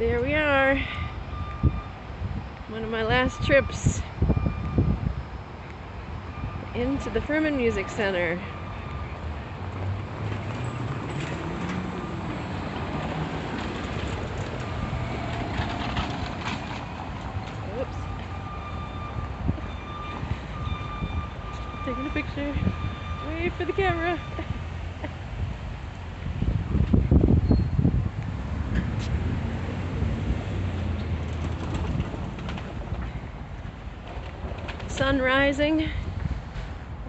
There we are. One of my last trips into the Ferman Music Center. Oops. Taking a picture. Wait for the camera. Sun rising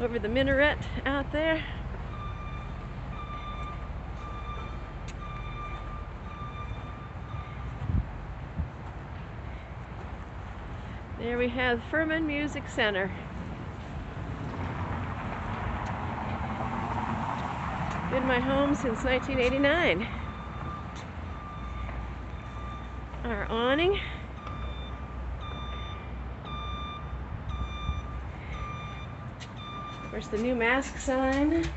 over the minaret out there. There we have Ferman Music Center. Been my home since 1989. Our awning. Of course, the new mask sign.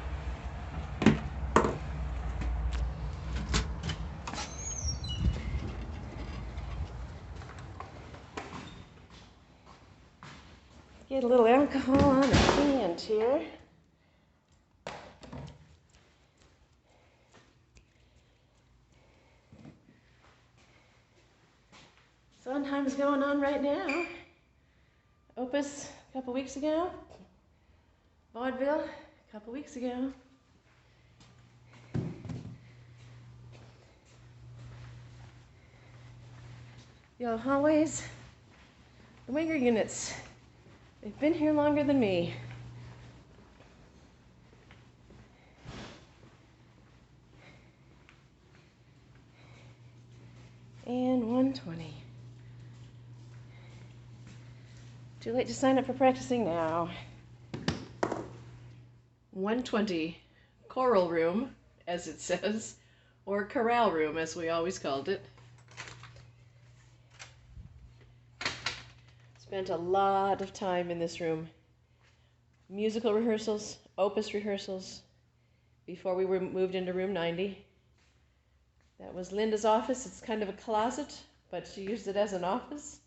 Get a little alcohol on the hand here. Sondheim's going on right now. Opus a couple weeks ago. Vaudeville a couple weeks ago. The old hallways, the winger units, they've been here longer than me. And 120. Too late to sign up for practicing now. 120, choral room, as it says, or chorale room, as we always called it. Spent a lot of time in this room. Musical rehearsals, opus rehearsals, before we were moved into room 90. That was Linda's office. It's kind of a closet, but she used it as an office.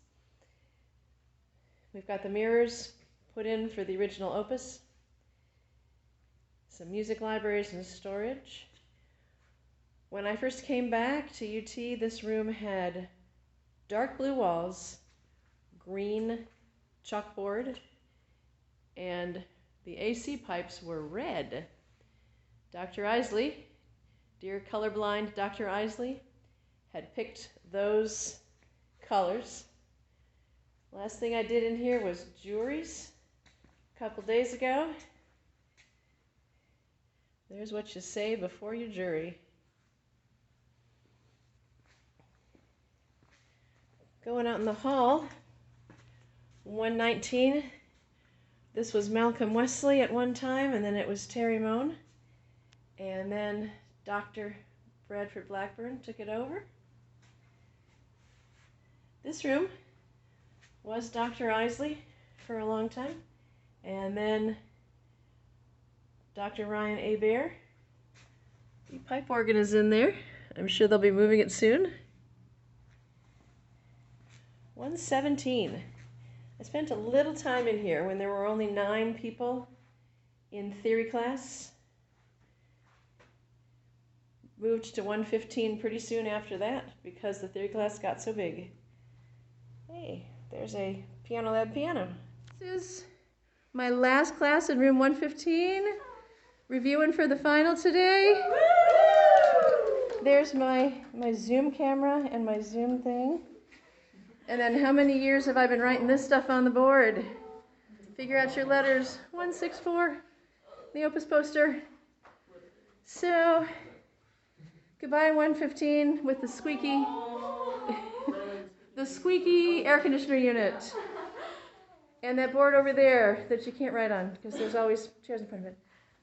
We've got the mirrors put in for the original opus. Some music libraries and storage. When I first came back to UT, this room had dark blue walls, green chalkboard, and the AC pipes were red. Dr. Isley, dear colorblind Dr. Isley, had picked those colors. Last thing I did in here was juries a couple days ago. There's what you say before your jury. Going out in the hall, 119. This was Malcolm Wesley at one time, and then it was Terry Moan. And then Dr. Bradford Blackburn took it over. This room was Dr. Isley for a long time. And then Dr. Ryan Hebert. The pipe organ is in there. I'm sure they'll be moving it soon. 117. I spent a little time in here when there were only 9 people in theory class. Moved to 115 pretty soon after that because the theory class got so big. Hey, there's a Piano Lab piano. This is my last class in room 115. Reviewing for the final today. There's my Zoom camera and my Zoom thing. And then how many years have I been writing this stuff on the board? Figure out your letters. 164, the opus poster. So, goodbye 115 with the squeaky, the squeaky air conditioner unit. And that board over there that you can't write on because there's always chairs in front of it.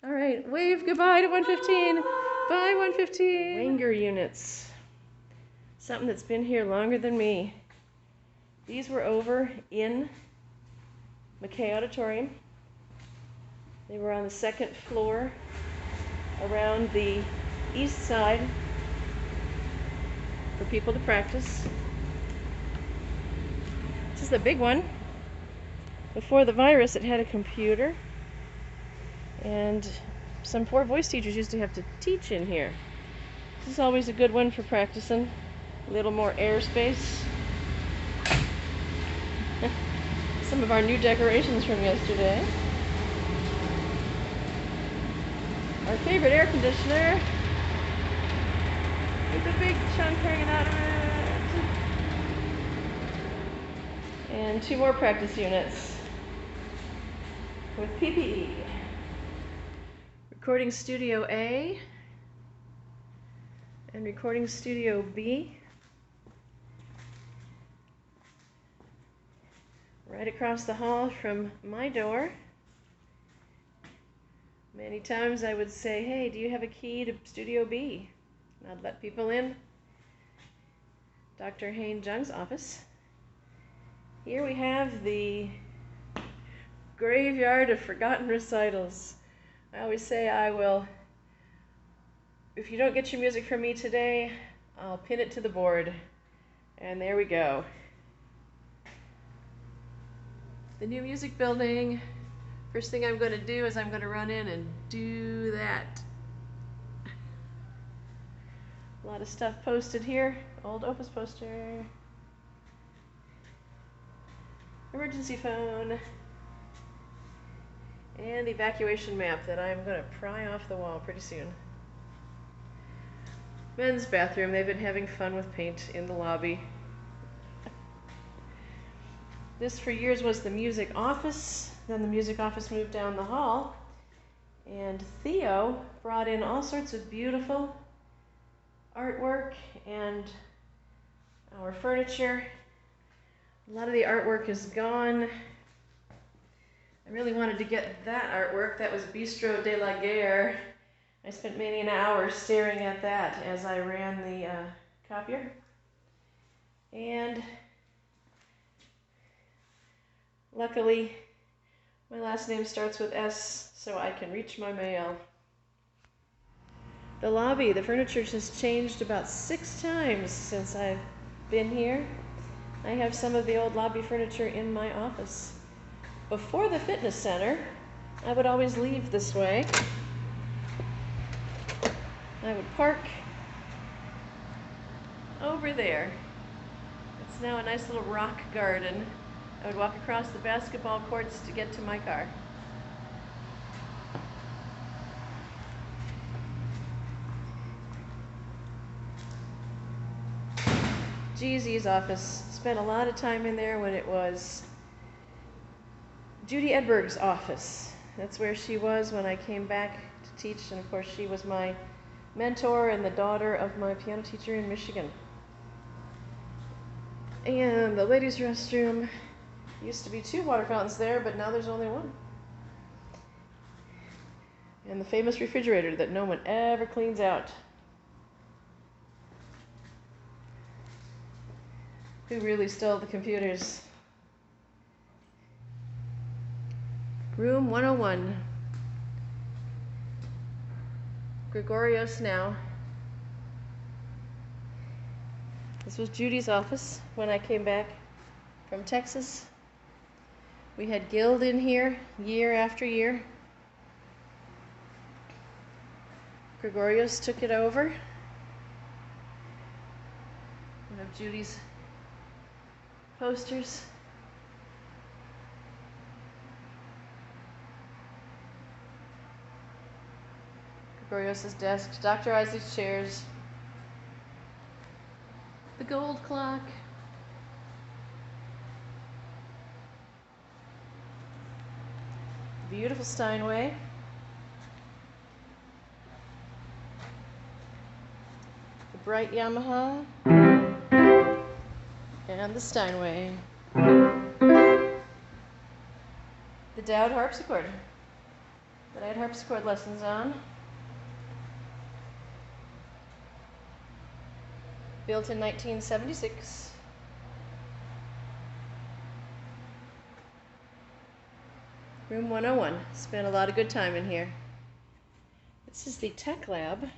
All right, wave goodbye to 115. Bye 115. Winger units. Something that's been here longer than me. These were over in McKay Auditorium. They were on the 2nd floor around the east side for people to practice. This is the big one. Before the virus, it had a computer, and some poor voice teachers used to have to teach in here. This is always a good one for practicing. A little more airspace. Some of our new decorations from yesterday. Our favorite air conditioner with a big chunk hanging out of it. And 2 more practice units with PPE. Recording Studio A and Recording Studio B. Right across the hall from my door. Many times I would say, hey, do you have a key to Studio B? And I'd let people in. Dr. Hain Jung's office. Here we have the graveyard of forgotten recitals. I always say if you don't get your music from me today, I'll pin it to the board. And there we go. The new music building. First thing I'm going to do is I'm going to run in and do that. A lot of stuff posted here. Old Opus poster. Emergency phone. And the evacuation map that I'm going to pry off the wall pretty soon. Men's bathroom. They've been having fun with paint in the lobby. This for years was the music office. Then the music office moved down the hall. And Theo brought in all sorts of beautiful artwork and our furniture. A lot of the artwork is gone. I really wanted to get that artwork. That was Bistro de la Guerre. I spent many an hour staring at that as I ran the copier. And luckily, my last name starts with S, so I can reach my mail. The lobby, the furniture has changed about 6 times since I've been here. I have some of the old lobby furniture in my office. Before the fitness center, I would always leave this way. I would park over there. It's now a nice little rock garden. I would walk across the basketball courts to get to my car. Jeezy's office. Spent a lot of time in there when it was Judy Edberg's office. That's where she was when I came back to teach, and of course she was my mentor and the daughter of my piano teacher in Michigan. And the ladies' restroom. Used to be 2 water fountains there, but now there's only 1. And the famous refrigerator that no one ever cleans out. Who really stole the computers? Room 101. Gregorios now. This was Judy's office when I came back from Texas. We had Guild in here year after year. Gregorios took it over. One of Judy's posters. Gregorios' desk, Dr. Isaac's chairs, the gold clock. Beautiful Steinway. The bright Yamaha. And the Steinway. The Dowd harpsichord that I had harpsichord lessons on. Built in 1976. Room 101. Spent a lot of good time in here. This is the tech lab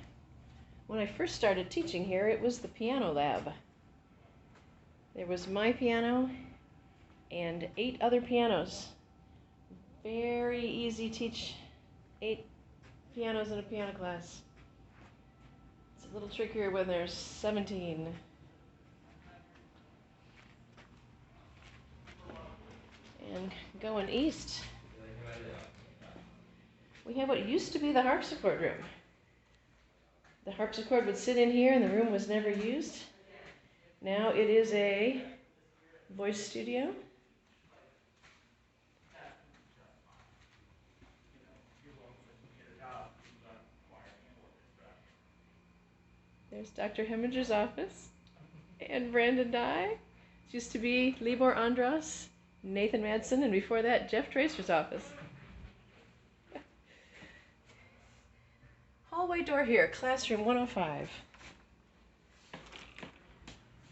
When I first started teaching here, it was the piano lab. There was my piano and 8 other pianos. Very easy to teach 8 pianos in a piano class. It's a little trickier when there's 17. And going east, we have what used to be the harpsichord room. The harpsichord would sit in here and the room was never used. Now it is a voice studio. There's Dr. Hemminger's office and Brandon Dye. It used to be Libor Andras, Nathan Madsen, and before that, Jeff Tracer's office. Hallway door here, classroom 105.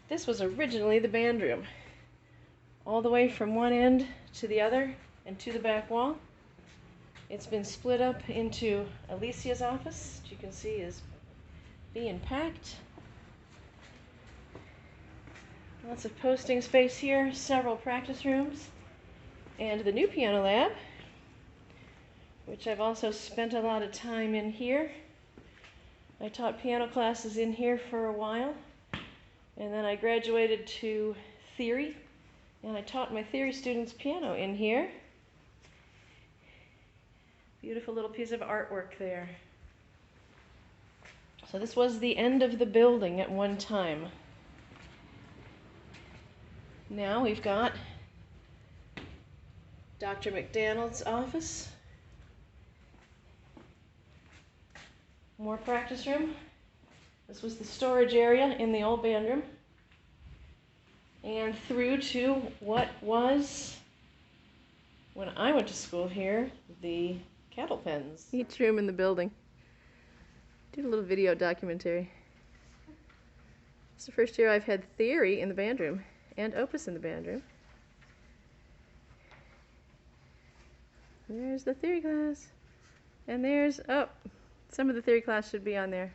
This was originally the band room, all the way from one end to the other and to the back wall. It's been split up into Alicia's office, which you can see is being packed. Lots of posting space here, several practice rooms, and the new piano lab, which I've also spent a lot of time in here. I taught piano classes in here for a while, and then I graduated to theory, and I taught my theory students piano in here. Beautiful little piece of artwork there. So this was the end of the building at one time. Now we've got Dr. McDonald's office. More practice room. This was the storage area in the old band room. And through to what was, when I went to school here, the cattle pens. Each room in the building. Did a little video documentary. It's the first year I've had theory in the band room and opus in the band room. There's the theory class. And there's, oh, some of the theory class should be on there.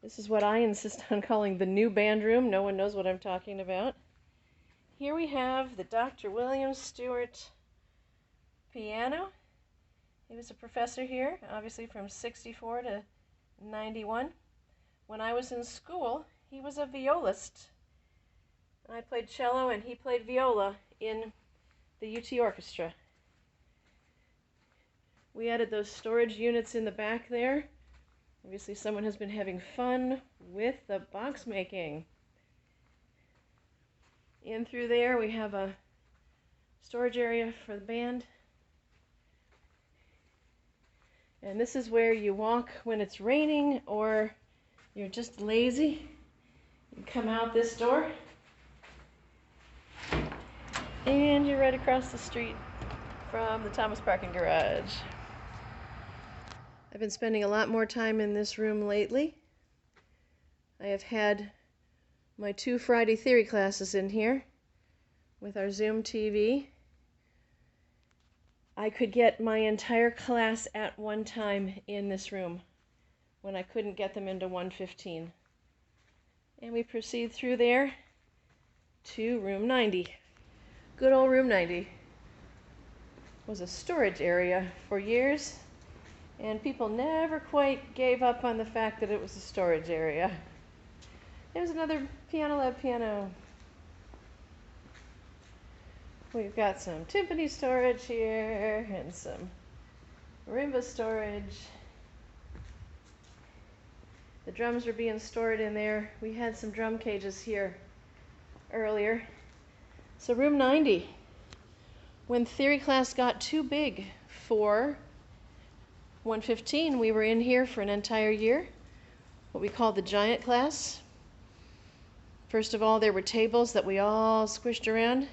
This is what I insist on calling the new band room. No one knows what I'm talking about. Here we have the Dr. William Stewart piano. He was a professor here, obviously from 64 to 91. When I was in school, he was a violist. I played cello and he played viola in the UT orchestra. We added those storage units in the back there. Obviously someone has been having fun with the box making. In through there we have a storage area for the band. And this is where you walk when it's raining or you're just lazy. You come out this door and you're right across the street from the Thomas Parking Garage. I've been spending a lot more time in this room lately. I have had my 2 Friday theory classes in here with our Zoom TV. I could get my entire class at one time in this room when I couldn't get them into 115. And we proceed through there to room 90. Good old room 90 was a storage area for years, and people never quite gave up on the fact that it was a storage area. There's another piano lab piano. We've got some timpani storage here and some marimba storage. The drums are being stored in there. We had some drum cages here earlier. So room 90. When theory class got too big for 115, we were in here for an entire year, what we call the giant class. First of all, there were tables that we all squished around.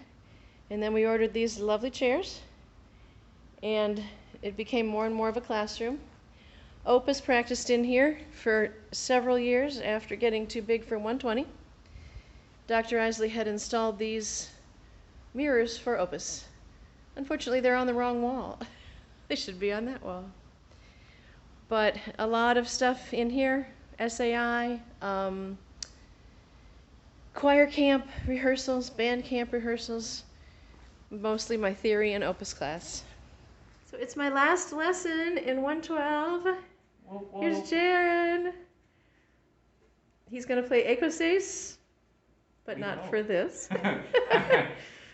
And then we ordered these lovely chairs, and it became more and more of a classroom. Opus practiced in here for several years after getting too big for 120. Dr. Isley had installed these mirrors for Opus. Unfortunately, they're on the wrong wall. They should be on that wall. But a lot of stuff in here, SAI, choir camp rehearsals, band camp rehearsals, mostly my theory and opus class. So it's my last lesson in 112. Here's Jaron. He's going to play écossaise, but not for this.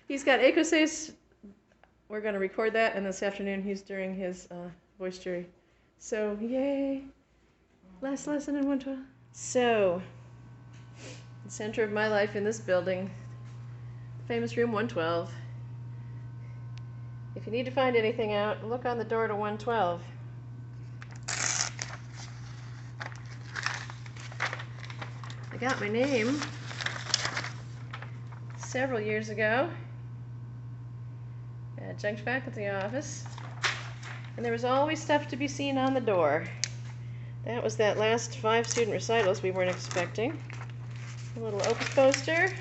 He's got écossaise. We're going to record that, and this afternoon he's doing his voice jury. So, yay. Last lesson in 112. So, the center of my life in this building, famous room 112. If you need to find anything out, look on the door to 112. I got my name several years ago at adjunct faculty office, and there was always stuff to be seen on the door. That was that last 5 student recitals we weren't expecting. A little opus poster.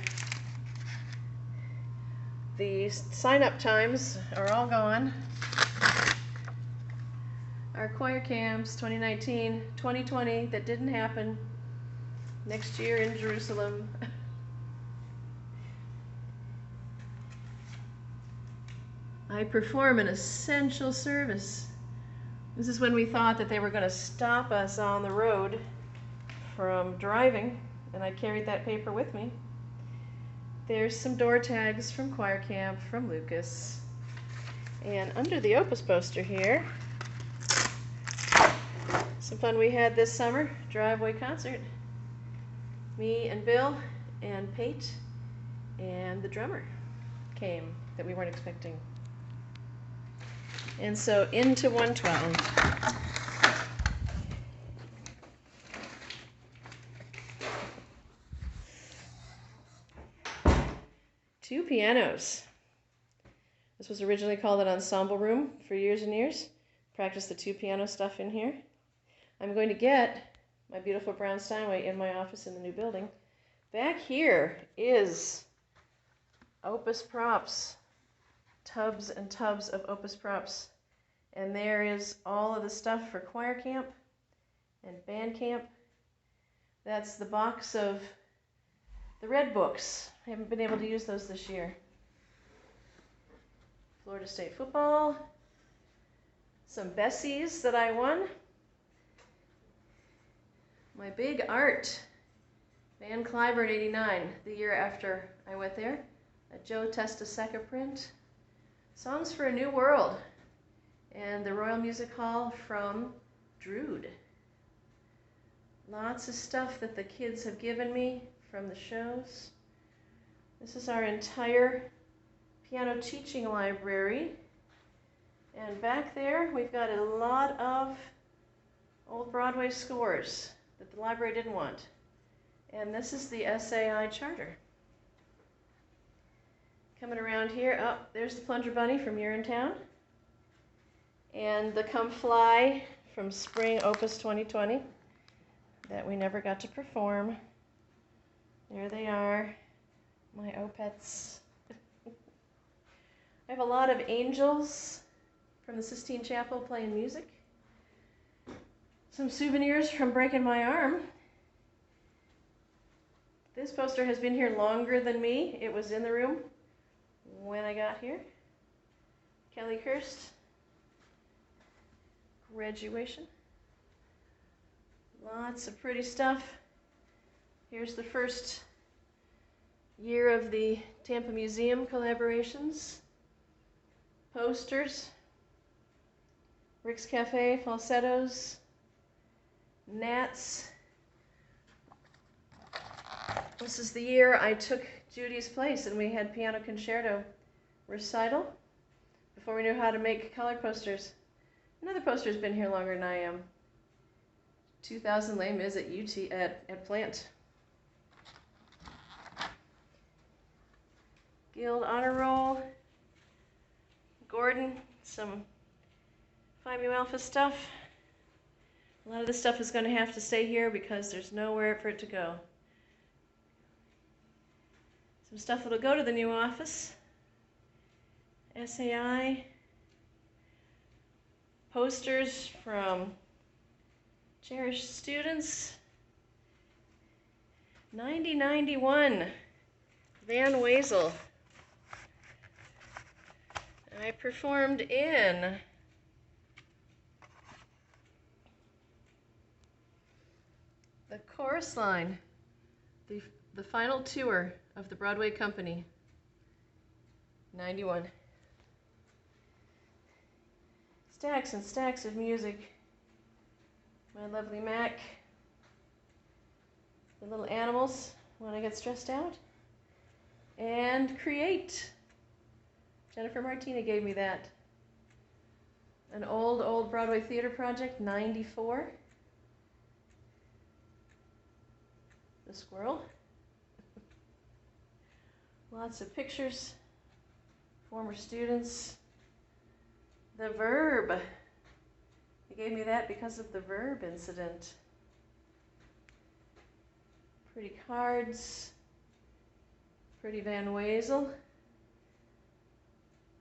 The sign-up times are all gone. Our choir camps, 2019, 2020, that didn't happen. Next year in Jerusalem. I perform an essential service. This is when we thought that they were going to stop us on the road from driving, and I carried that paper with me. There's some door tags from choir camp, from Lucas. And under the opus poster here, some fun we had this summer, driveway concert. Me and Bill and Pate and the drummer came that we weren't expecting. And so into 112. Two pianos. This was originally called an ensemble room for years and years. Practiced the 2 piano stuff in here. I'm going to get my beautiful brown Steinway in my office in the new building. Back here is opus props, tubs and tubs of opus props. And there is all of the stuff for choir camp and band camp. That's the box of the red books. I haven't been able to use those this year. Florida State football, some Bessies that I won. My big art, Van Cliburn 89, the year after I went there. A Joe Testaseca print. Songs for a New World. And the Royal Music Hall from Drood. Lots of stuff that the kids have given me from the shows. This is our entire piano teaching library. And back there, we've got a lot of old Broadway scores that the library didn't want. And this is the SAI charter. Coming around here, oh, there's the Plunger Bunny from Urinetown. And the Come Fly from Spring Opus 2020 that we never got to perform. There they are, my Opets. I have a lot of angels from the Sistine Chapel playing music. Some souvenirs from breaking my arm. This poster has been here longer than me. It was in the room when I got here. Kelly Kirst. Graduation. Lots of pretty stuff. Here's the first year of the Tampa Museum collaborations. Posters. Rick's Cafe, falsettos. Gnats. This is the year I took Judy's place and we had piano concerto recital before we knew how to make color posters. Another poster's been here longer than I am. 2000 Les Mis at UT at Plant. Guild Honor Roll. Gordon, some Phi Mu Alpha stuff. A lot of this stuff is going to have to stay here because there's nowhere for it to go. Some stuff that'll go to the new office. SAI. Posters from Cherished students, 9091, Van Wezel. I performed in the chorus line, the final tour of the Broadway company, 91. Stacks and stacks of music. My lovely Mac. The little animals when I get stressed out. And Create. Jennifer Martina gave me that. An old Broadway theater project, 94. The squirrel. Lots of pictures. Former students. The Verb. They gave me that because of the Verb incident. Pretty cards. Pretty Van Wezel.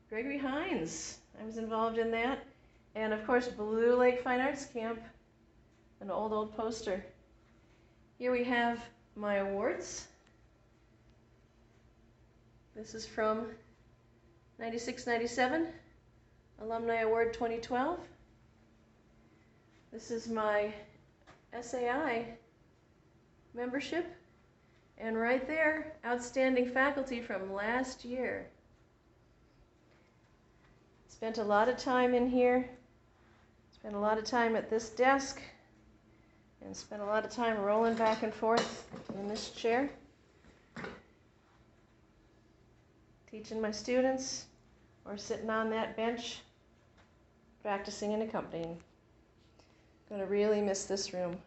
Gregory Hines. I was involved in that. And of course, Blue Lake Fine Arts Camp. An old poster. Here we have my awards. This is from 96-97, Alumni Award 2012. This is my SAI membership. And right there, outstanding faculty from last year. Spent a lot of time in here. Spent a lot of time at this desk. And spent a lot of time rolling back and forth in this chair, teaching my students, or sitting on that bench, practicing and accompanying. Gonna really miss this room.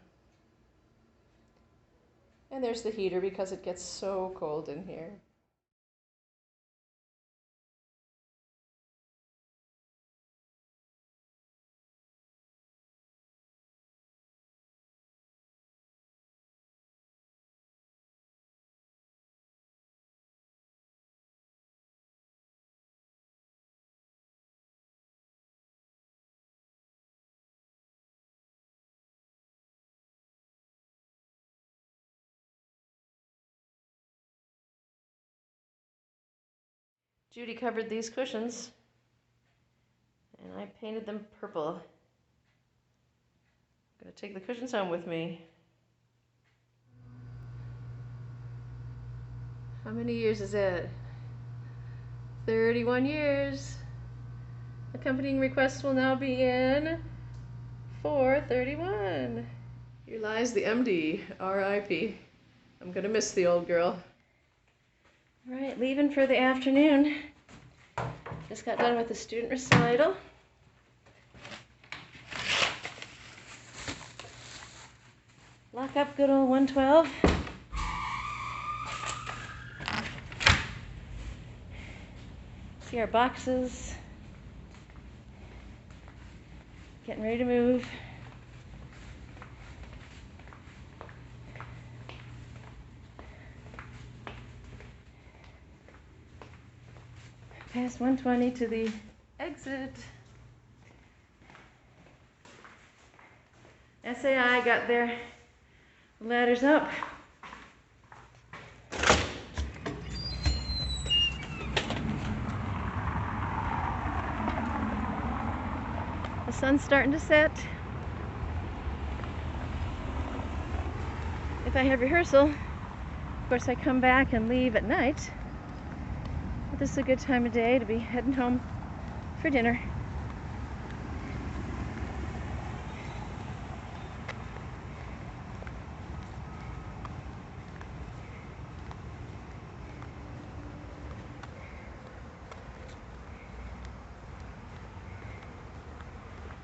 And there's the heater because it gets so cold in here. Judy covered these cushions, and I painted them purple. I'm gonna take the cushions home with me. How many years is it? 31 years. Accompanying requests will now be in 4/31. Here lies the MD, R.I.P. I'm gonna miss the old girl. All right, leaving for the afternoon. Just got done with the student recital. Lock up good old 112. See our boxes. Getting ready to move. Past 120 to the exit. SAI got their ladders up. The sun's starting to set. If I have rehearsal, of course I come back and leave at night. But this is a good time of day to be heading home for dinner.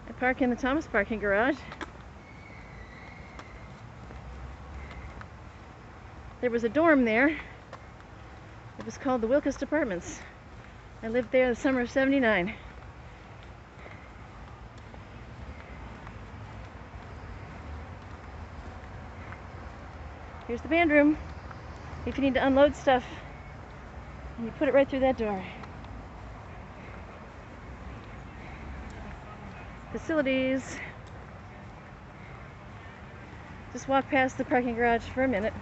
I park in the Thomas parking garage. There was a dorm there. It was called the Wilkes Apartments. I lived there the summer of '79. Here's the band room. If you need to unload stuff, you put it right through that door. Facilities. Just walk past the parking garage for a minute.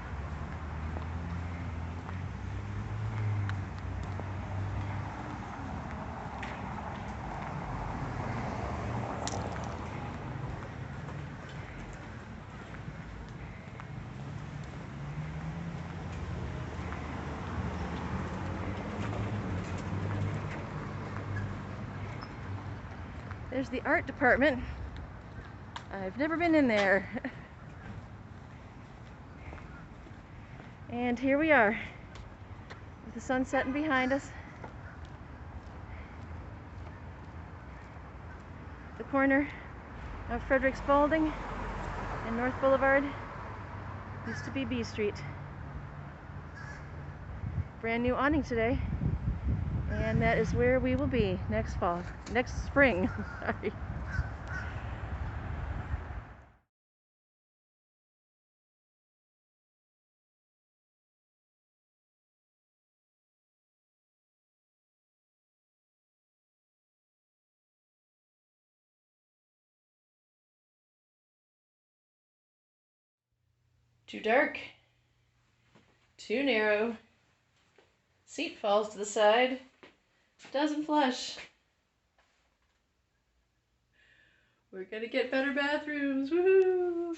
There's the art department. I've never been in there. And here we are, with the sun setting behind us. The corner of Frederick Spaulding and North Boulevard used to be B Street. Brand new awning today. And that is where we will be next spring. Sorry. Too dark, too narrow, seat falls to the side, doesn't flush. We're gonna get better bathrooms, woohoo!